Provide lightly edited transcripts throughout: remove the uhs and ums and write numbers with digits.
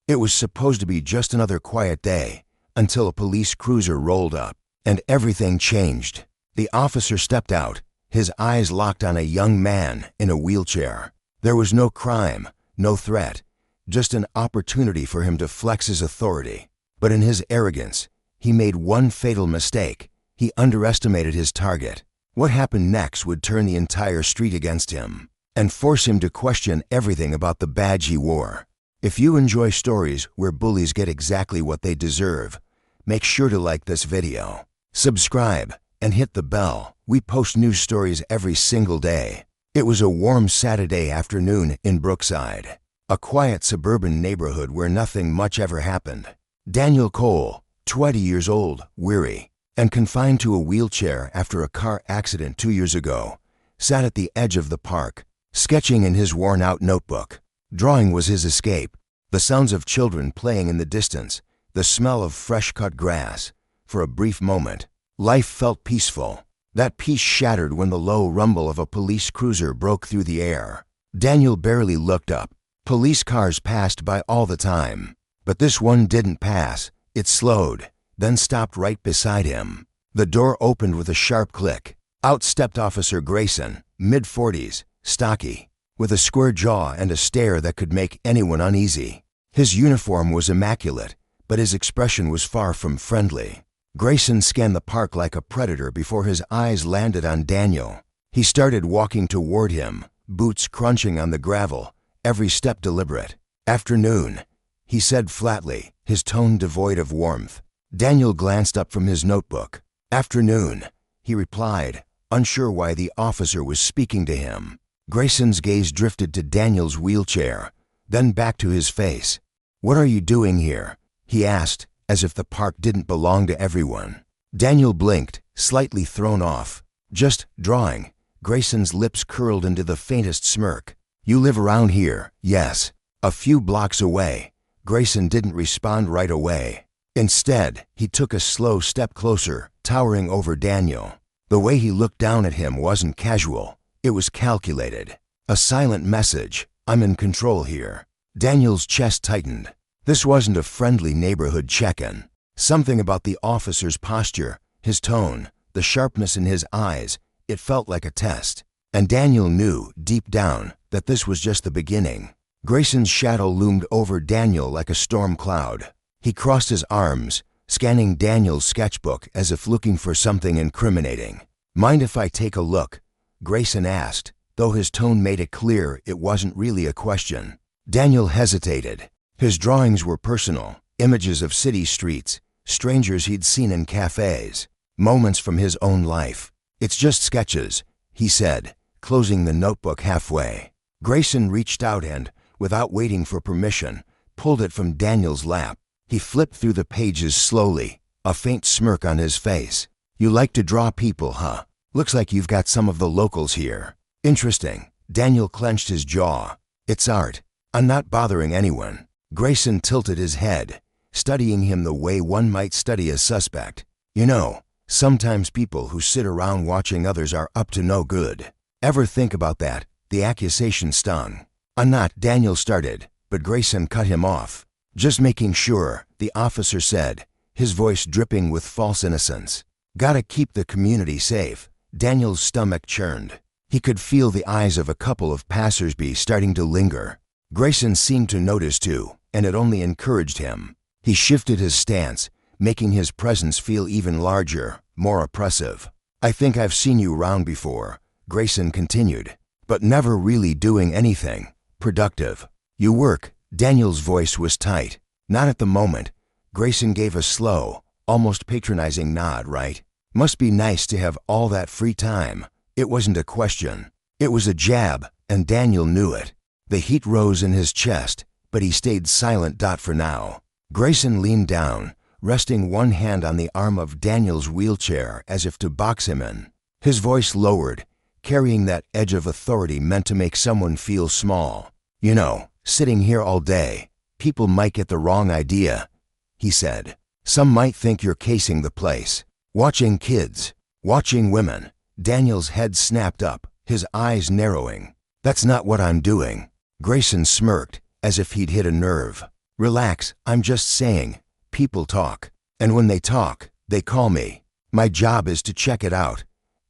It was supposed to be just another quiet day until a police cruiser rolled up, and everything changed. The officer stepped out, his eyes locked on a young man in a wheelchair. There was no crime, no threat, just an opportunity for him to flex his authority. But in his arrogance, he made one fatal mistake. He underestimated his target. What happened next would turn the entire street against him and force him to question everything about the badge he wore. If you enjoy stories where bullies get exactly what they deserve, make sure to like this video, subscribe, and hit the bell. We post news stories every single day. It was a warm Saturday afternoon in Brookside, a quiet suburban neighborhood where nothing much ever happened. Daniel Cole, 20 years old, weary, and confined to a wheelchair after a car accident 2 years ago, sat at the edge of the park, sketching in his worn-out notebook. Drawing was his escape. The sounds of children playing in the distance, the smell of fresh-cut grass. For a brief moment, life felt peaceful. That peace shattered when the low rumble of a police cruiser broke through the air. Daniel barely looked up. Police cars passed by all the time, but this one didn't pass. It slowed, then stopped right beside him. The door opened with a sharp click. Out stepped Officer Grayson, mid-40s, stocky, with a square jaw and a stare that could make anyone uneasy. His uniform was immaculate, but his expression was far from friendly. Grayson scanned the park like a predator before his eyes landed on Daniel. He started walking toward him, boots crunching on the gravel, every step deliberate. "Afternoon," he said flatly, his tone devoid of warmth. Daniel glanced up from his notebook. "Afternoon," he replied, unsure why the officer was speaking to him. Grayson's gaze drifted to Daniel's wheelchair, then back to his face. "What are you doing here?" he asked, as if the park didn't belong to everyone. Daniel blinked, slightly thrown off. "Just drawing." Grayson's lips curled into the faintest smirk. "You live around here?" "Yes." "A few blocks away." Grayson didn't respond right away. Instead, he took a slow step closer, towering over Daniel. The way he looked down at him wasn't casual. It was calculated. A silent message: "I'm in control here." Daniel's chest tightened. This wasn't a friendly neighborhood check-in. Something about the officer's posture, his tone, the sharpness in his eyes, it felt like a test. And Daniel knew, deep down, that this was just the beginning. Grayson's shadow loomed over Daniel like a storm cloud. He crossed his arms, scanning Daniel's sketchbook as if looking for something incriminating. "Mind if I take a look?" Grayson asked, though his tone made it clear it wasn't really a question. Daniel hesitated. His drawings were personal, images of city streets, strangers he'd seen in cafes, moments from his own life. "It's just sketches," he said, closing the notebook halfway. Grayson reached out and, without waiting for permission, pulled it from Daniel's lap. He flipped through the pages slowly, a faint smirk on his face. "You like to draw people, huh? Looks like you've got some of the locals here." "Interesting." Daniel clenched his jaw. "It's art. I'm not bothering anyone." Grayson tilted his head, studying him the way one might study a suspect. "You know, sometimes people who sit around watching others are up to no good. Ever think about that?" The accusation stung. "I'm not," Daniel started, but Grayson cut him off. "Just making sure," the officer said, his voice dripping with false innocence. "Gotta keep the community safe." Daniel's stomach churned. He could feel the eyes of a couple of passersby starting to linger. Grayson seemed to notice too, and it only encouraged him. He shifted his stance, making his presence feel even larger, more oppressive. "I think I've seen you around before," Grayson continued, "but never really doing anything productive." "You work?" Daniel's voice was tight. "Not at the moment." Grayson gave a slow, almost patronizing nod. "Right? Must be nice to have all that free time." It wasn't a question. It was a jab, and Daniel knew it. The heat rose in his chest, but he stayed silent. For now. Grayson leaned down, resting one hand on the arm of Daniel's wheelchair as if to box him in. His voice lowered, carrying that edge of authority meant to make someone feel small. "You know, sitting here all day, people might get the wrong idea," he said. "Some might think you're casing the place. Watching kids, watching women." Daniel's head snapped up, his eyes narrowing. "That's not what I'm doing." Grayson smirked, as if he'd hit a nerve. Relax, I'm just saying. People talk. And when they talk, they call me. My job is to check it out.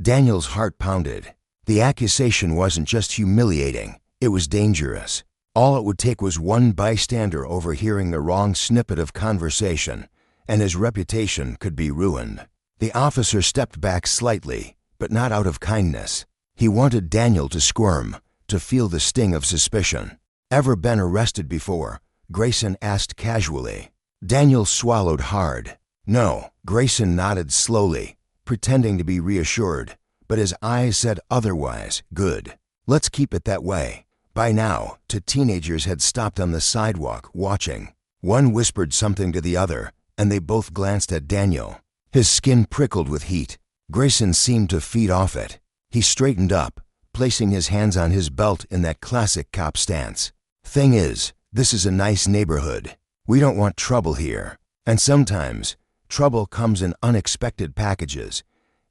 Daniel's heart pounded. The accusation wasn't just humiliating, it was dangerous. All it would take was one bystander overhearing the wrong snippet of conversation, and his reputation could be ruined. The officer stepped back slightly, but not out of kindness. He wanted Daniel to squirm, to feel the sting of suspicion. Ever been arrested before? Grayson asked casually. Daniel swallowed hard. No, Grayson nodded slowly, pretending to be reassured, but his eyes said otherwise. Good. Let's keep it that way. By now, two teenagers had stopped on the sidewalk, watching. One whispered something to the other, and they both glanced at Daniel. His skin prickled with heat. Grayson seemed to feed off it. He straightened up, placing his hands on his belt in that classic cop stance. Thing is, this is a nice neighborhood. We don't want trouble here. And sometimes, trouble comes in unexpected packages.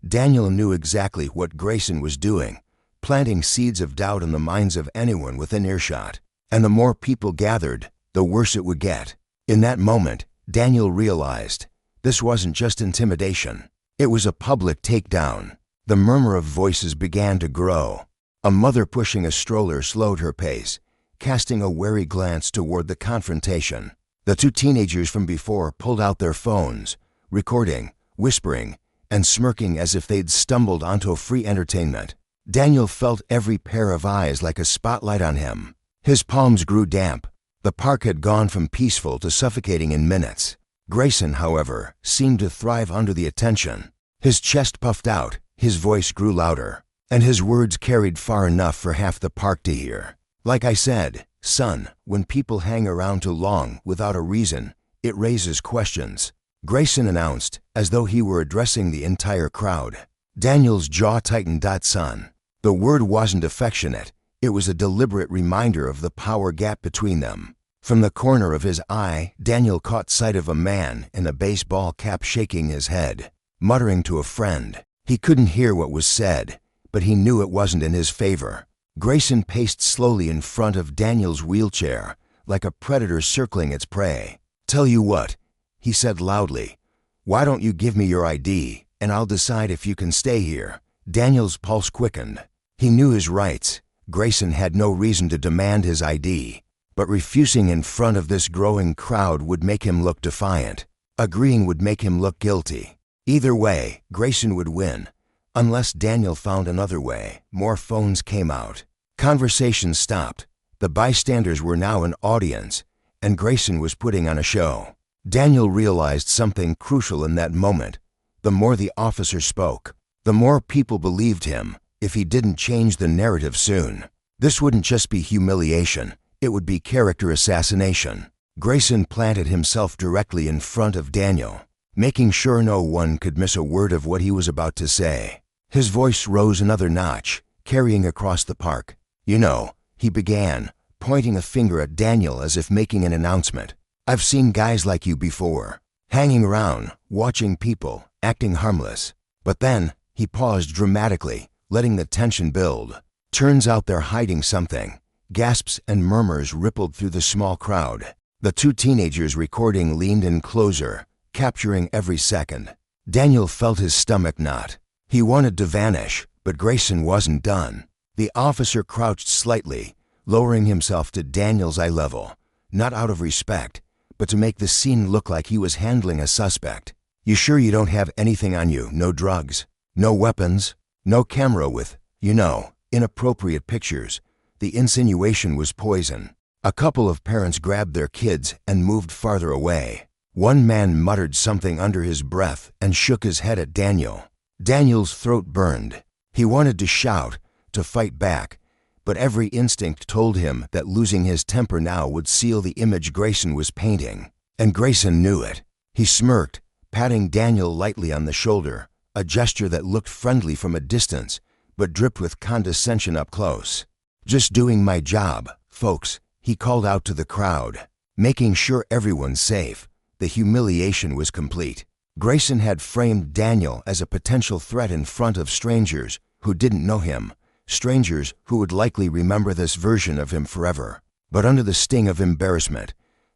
Daniel knew exactly what Grayson was doing, planting seeds of doubt in the minds of anyone within earshot. And the more people gathered, the worse it would get. In that moment, Daniel realized this wasn't just intimidation. It was a public takedown. The murmur of voices began to grow. A mother pushing a stroller slowed her pace, casting a wary glance toward the confrontation. The two teenagers from before pulled out their phones, recording, whispering, and smirking as if they'd stumbled onto free entertainment. Daniel felt every pair of eyes like a spotlight on him. His palms grew damp. The park had gone from peaceful to suffocating in minutes. Grayson, however, seemed to thrive under the attention. His chest puffed out, his voice grew louder, and his words carried far enough for half the park to hear. Like I said, son, when people hang around too long without a reason, it raises questions. Grayson announced, as though he were addressing the entire crowd. Daniel's jaw tightened. Son. The word wasn't affectionate. It was a deliberate reminder of the power gap between them. From the corner of his eye, Daniel caught sight of a man in a baseball cap shaking his head, muttering to a friend. He couldn't hear what was said, but he knew it wasn't in his favor. Grayson paced slowly in front of Daniel's wheelchair, like a predator circling its prey. Tell you what, he said loudly. Why don't you give me your ID, and I'll decide if you can stay here. Daniel's pulse quickened. He knew his rights. Grayson had no reason to demand his ID, but refusing in front of this growing crowd would make him look defiant. Agreeing would make him look guilty. Either way, Grayson would win. Unless Daniel found another way. More phones came out. Conversation stopped. The bystanders were now an audience, and Grayson was putting on a show. Daniel realized something crucial in that moment. The more the officer spoke, the more people believed him. If he didn't change the narrative soon, this wouldn't just be humiliation, it would be character assassination. Grayson planted himself directly in front of Daniel, making sure no one could miss a word of what he was about to say. His voice rose another notch, carrying across the park. You know, he began, pointing a finger at Daniel as if making an announcement. I've seen guys like you before, hanging around, watching people, acting harmless. But then, he paused dramatically, letting the tension build. Turns out they're hiding something. Gasps and murmurs rippled through the small crowd. The two teenagers recording leaned in closer, capturing every second. Daniel felt his stomach knot. He wanted to vanish, but Grayson wasn't done. The officer crouched slightly, lowering himself to Daniel's eye level, not out of respect, but to make the scene look like he was handling a suspect. You sure you don't have anything on you? No drugs? No weapons? No camera with, inappropriate pictures? The insinuation was poison. A couple of parents grabbed their kids and moved farther away. One man muttered something under his breath and shook his head at Daniel. Daniel's throat burned. He wanted to shout, to fight back, but every instinct told him that losing his temper now would seal the image Grayson was painting. And Grayson knew it. He smirked, patting Daniel lightly on the shoulder, a gesture that looked friendly from a distance, but dripped with condescension up close. Just doing my job, folks, he called out to the crowd, making sure everyone's safe. The humiliation was complete. Grayson had framed Daniel as a potential threat in front of strangers who didn't know him, strangers who would likely remember this version of him forever. But under the sting of embarrassment,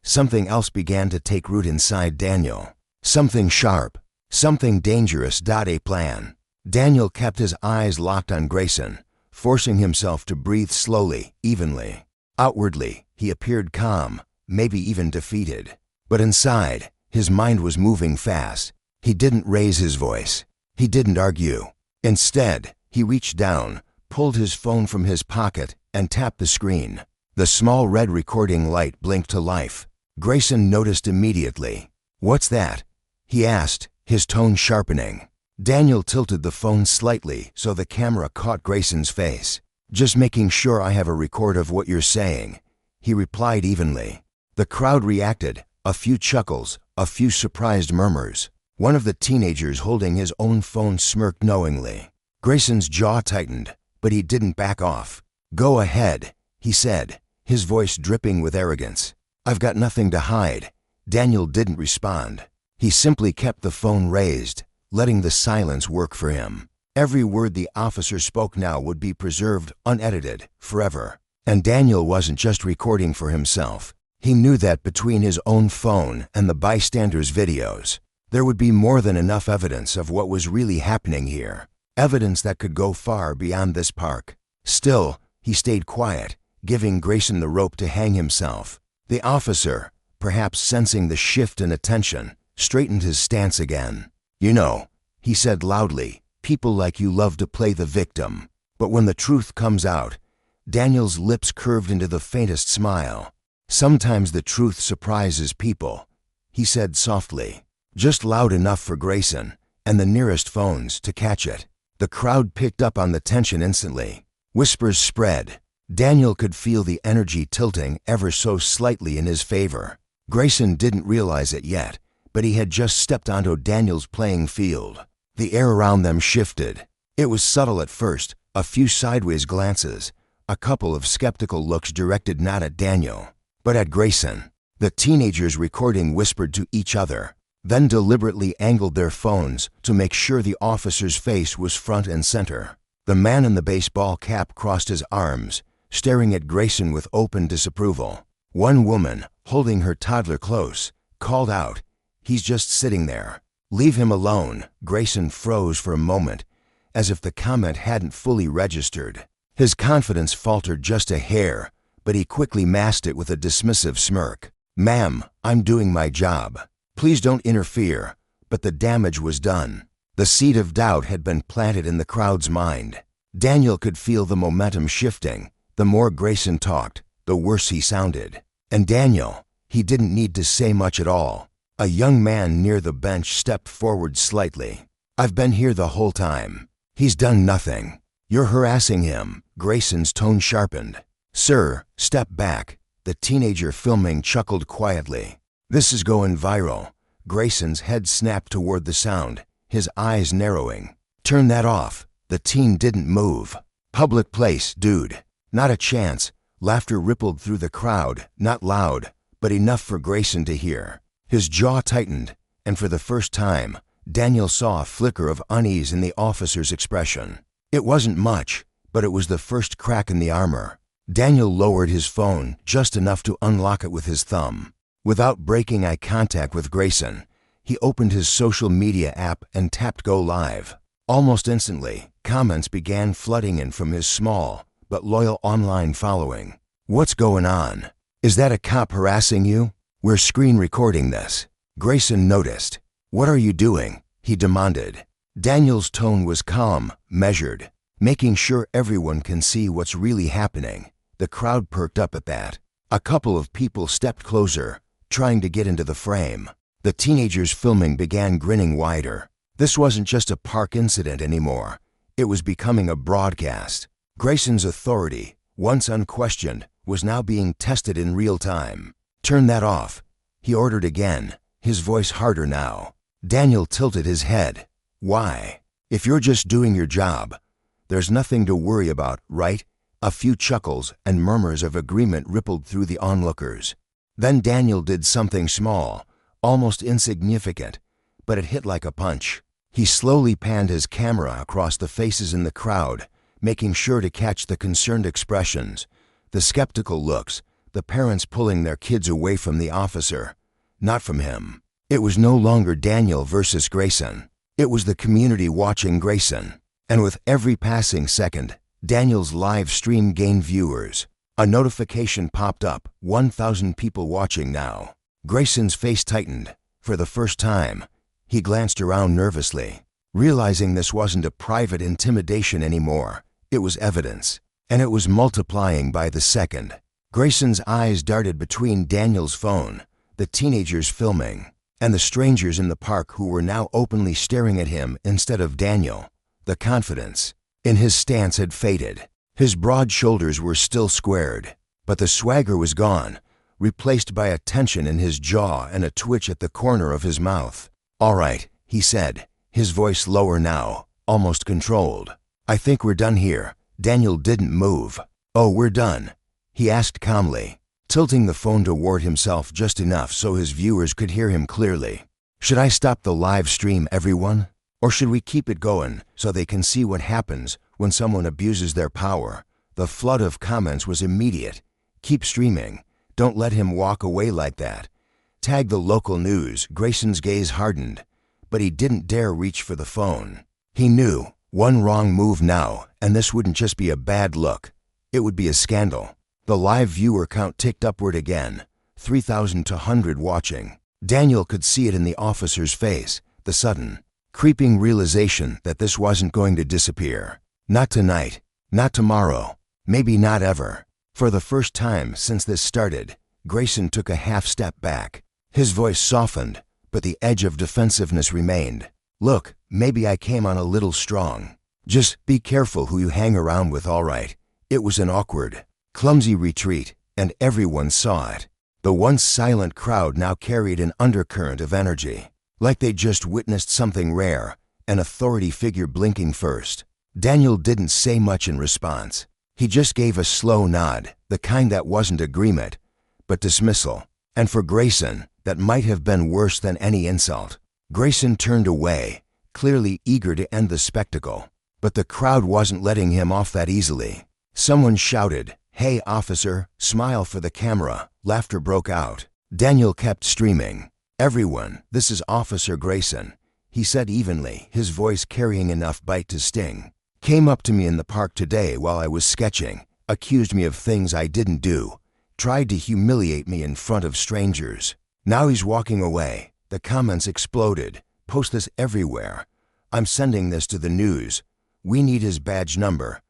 something else began to take root inside Daniel. Something sharp, something dangerous. A plan. Daniel kept his eyes locked on Grayson, forcing himself to breathe slowly, evenly. Outwardly, he appeared calm, maybe even defeated. But inside, his mind was moving fast. He didn't raise his voice. He didn't argue. Instead, he reached down, pulled his phone from his pocket, and tapped the screen. The small red recording light blinked to life. Grayson noticed immediately. "What's that?" he asked, his tone sharpening. Daniel tilted the phone slightly so the camera caught Grayson's face. "Just making sure I have a record of what you're saying," he replied evenly. The crowd reacted, a few chuckles, a few surprised murmurs. One of the teenagers holding his own phone smirked knowingly. Grayson's jaw tightened, but he didn't back off. "Go ahead," he said, his voice dripping with arrogance. "I've got nothing to hide." Daniel didn't respond. He simply kept the phone raised, letting the silence work for him. Every word the officer spoke now would be preserved, unedited, forever. And Daniel wasn't just recording for himself. He knew that between his own phone and the bystanders' videos, there would be more than enough evidence of what was really happening here. Evidence that could go far beyond this park. Still, he stayed quiet, giving Grayson the rope to hang himself. The officer, perhaps sensing the shift in attention, straightened his stance again. "You know," he said loudly, "people like you love to play the victim. But when the truth comes out," Daniel's lips curved into the faintest smile. "Sometimes the truth surprises people," he said softly, just loud enough for Grayson and the nearest phones to catch it. The crowd picked up on the tension instantly. Whispers spread. Daniel could feel the energy tilting ever so slightly in his favor. Grayson didn't realize it yet, but he had just stepped onto Daniel's playing field. The air around them shifted. It was subtle at first, a few sideways glances, a couple of skeptical looks directed not at Daniel, but at Grayson. The teenagers recording whispered to each other, then deliberately angled their phones to make sure the officer's face was front and center. The man in the baseball cap crossed his arms, staring at Grayson with open disapproval. One woman, holding her toddler close, called out, "He's just sitting there. Leave him alone." Grayson froze for a moment, as if the comment hadn't fully registered. His confidence faltered just a hair, but he quickly masked it with a dismissive smirk. "Ma'am, I'm doing my job. Please don't interfere." But the damage was done. The seed of doubt had been planted in the crowd's mind. Daniel could feel the momentum shifting. The more Grayson talked, the worse he sounded. And Daniel, he didn't need to say much at all. A young man near the bench stepped forward slightly. "I've been here the whole time. He's done nothing. You're harassing him." Grayson's tone sharpened. "Sir, step back." The teenager filming chuckled quietly. "This is going viral." Grayson's head snapped toward the sound, his eyes narrowing. "Turn that off." The teen didn't move. "Public place, dude." "Not a chance." Laughter rippled through the crowd, not loud, but enough for Grayson to hear. His jaw tightened, and for the first time, Daniel saw a flicker of unease in the officer's expression. It wasn't much, but it was the first crack in the armor. Daniel lowered his phone just enough to unlock it with his thumb. Without breaking eye contact with Grayson, he opened his social media app and tapped Go Live. Almost instantly, comments began flooding in from his small but loyal online following. "What's going on? Is that a cop harassing you? We're screen recording this." Grayson noticed. "What are you doing?" he demanded. Daniel's tone was calm, measured, making sure everyone can see what's really happening. The crowd perked up at that. A couple of people stepped closer, trying to get into the frame. The teenagers filming began grinning wider. This wasn't just a park incident anymore. It was becoming a broadcast. Grayson's authority, once unquestioned, was now being tested in real time. "Turn that off," he ordered again, his voice harder now. Daniel tilted his head. "Why? If you're just doing your job, there's nothing to worry about, right?" A few chuckles and murmurs of agreement rippled through the onlookers. Then Daniel did something small, almost insignificant, but it hit like a punch. He slowly panned his camera across the faces in the crowd, making sure to catch the concerned expressions, the skeptical looks, the parents pulling their kids away from the officer, not from him. It was no longer Daniel versus Grayson. It was the community watching Grayson. And with every passing second, Daniel's live stream gained viewers. A notification popped up, 1,000 people watching now. Grayson's face tightened. For the first time, he glanced around nervously, realizing this wasn't a private intimidation anymore. It was evidence, and it was multiplying by the second. Grayson's eyes darted between Daniel's phone, the teenagers filming, and the strangers in the park who were now openly staring at him instead of Daniel. The confidence in his stance had faded. His broad shoulders were still squared, but the swagger was gone, replaced by a tension in his jaw and a twitch at the corner of his mouth. "All right," he said, his voice lower now, almost controlled. "I think we're done here." Daniel didn't move. "Oh, we're done?" he asked calmly, tilting the phone toward himself just enough so his viewers could hear him clearly. "Should I stop the live stream, everyone? Or should we keep it going so they can see what happens when someone abuses their power?" The flood of comments was immediate. "Keep streaming. Don't let him walk away like that. Tag the local news." Grayson's gaze hardened, but he didn't dare reach for the phone. He knew one wrong move now, and this wouldn't just be a bad look. It would be a scandal. The live viewer count ticked upward again, 3,000 to 100 watching. Daniel could see it in the officer's face, the sudden, creeping realization that this wasn't going to disappear. Not tonight, not tomorrow, maybe not ever. For the first time since this started, Grayson took a half step back. His voice softened, but the edge of defensiveness remained. "Look, maybe I came on a little strong. Just be careful who you hang around with, all right?" It was an awkward, clumsy retreat, and everyone saw it. The once silent crowd now carried an undercurrent of energy, like they just witnessed something rare, an authority figure blinking first. Daniel didn't say much in response. He just gave a slow nod, the kind that wasn't agreement, but dismissal. And for Grayson, that might have been worse than any insult. Grayson turned away, clearly eager to end the spectacle. But the crowd wasn't letting him off that easily. Someone shouted, "Hey, officer, smile for the camera." Laughter broke out. Daniel kept streaming. "Everyone, this is Officer Grayson," he said evenly, his voice carrying enough bite to sting. "Came up to me in the park today while I was sketching, accused me of things I didn't do, tried to humiliate me in front of strangers. Now he's walking away." The comments exploded. "Post this everywhere. I'm sending this to the news. We need his badge number."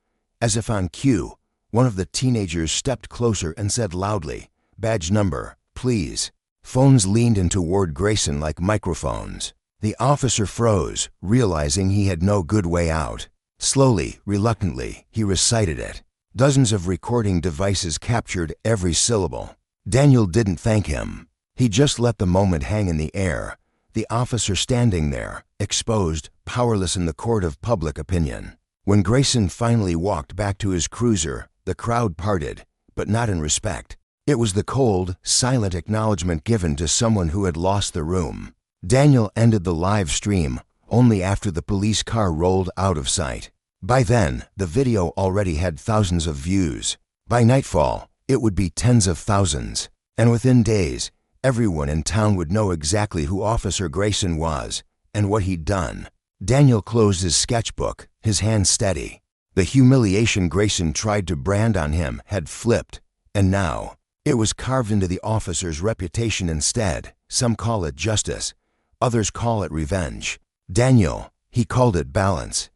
As if on cue, one of the teenagers stepped closer and said loudly, "Badge number, please." Phones leaned in toward Grayson like microphones. The officer froze, realizing he had no good way out. Slowly, reluctantly, he recited it. Dozens of recording devices captured every syllable. Daniel didn't thank him. He just let the moment hang in the air, the officer standing there, exposed, powerless in the court of public opinion. When Grayson finally walked back to his cruiser, the crowd parted, but not in respect. It was the cold, silent acknowledgement given to someone who had lost the room. Daniel ended the live stream only after the police car rolled out of sight. By then, the video already had thousands of views. By nightfall, it would be tens of thousands. And within days, everyone in town would know exactly who Officer Grayson was and what he'd done. Daniel closed his sketchbook, his hand steady. The humiliation Grayson tried to brand on him had flipped, and now it was carved into the officer's reputation instead. Some call it justice, others call it revenge. Daniel, he called it balance.